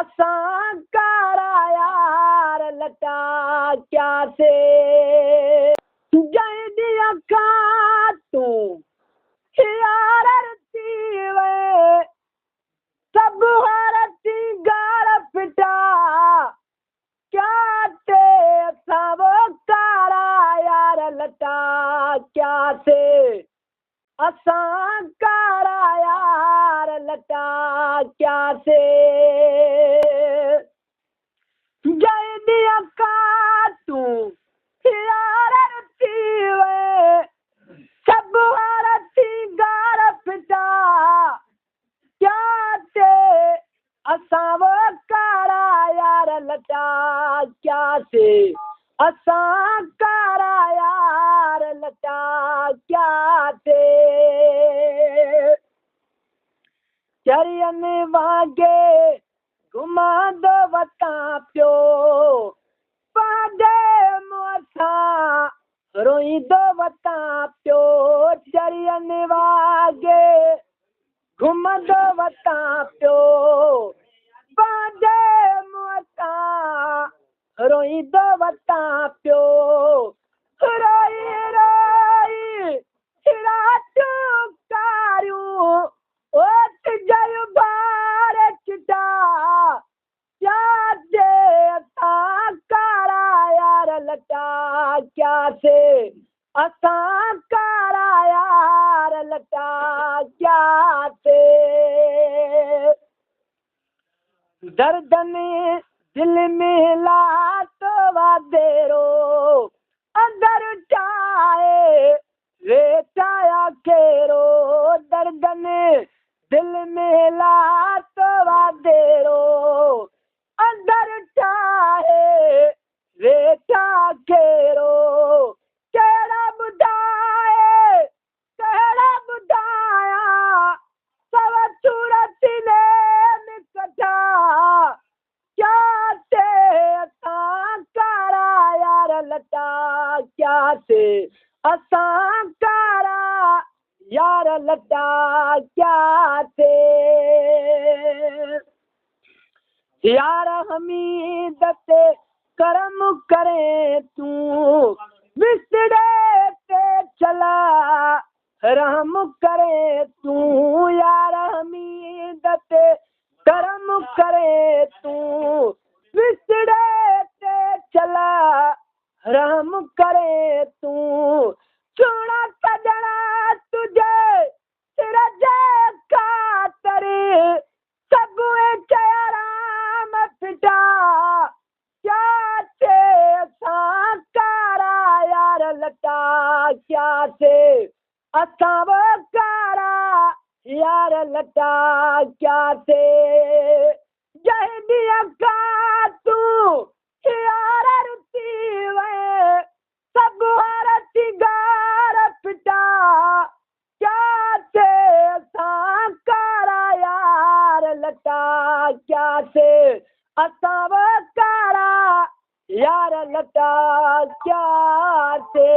असां कारा यार लटा क्या से जैदी अखा तू यार रती वे सब हरती गार पिटा क्या ते सब कारा यार लटा क्या से असां कारा यार लटा क्या से जैदी अखा तू यार रती वे सब हरती गार पिटा क्या ते असां कारा यार लटा क्या से असां कारा यार लटा क्या ते चरियन वागे घुमा दो वता पियो पादे मोसा रोई दो वता पियो चरियन वागे घुमा दो वता पियो पादे मोसा रोई दो वता पियो रोई रोई रातूं कारियूं ओत जय बार चिटा क्या दे असां कारा यार लटा क्या से असां कारा यार लटा क्या से दर्द में दिल में लात वादेरो अंदर चाहे रेटाया केरो दर्द में दिल में लात वादेरो अंदर चाहे रेटा केरो केड़ा बुधाए केड़ा बुधाया सब सूरत ने निकटा क्या से असां कारा यार लटा क्या से असां कारा यार लटा क्या से यार हमीद ते करम करे तू विसड़े ते चला रहम करे तू यार हमीद ते करम करे तू विसड़े ते चला रहम करे तू सुना सजना तुझे सिरजे खातर सब चराम फिटा क्या से असां कारा यार लटा क्या से असां कारा यार लटा क्या से जैदी अखा तू यार रुती वे सब हरती गार पिटा क्या से असां कारा यार लटा क्या से असां कारा यार लटा क्या से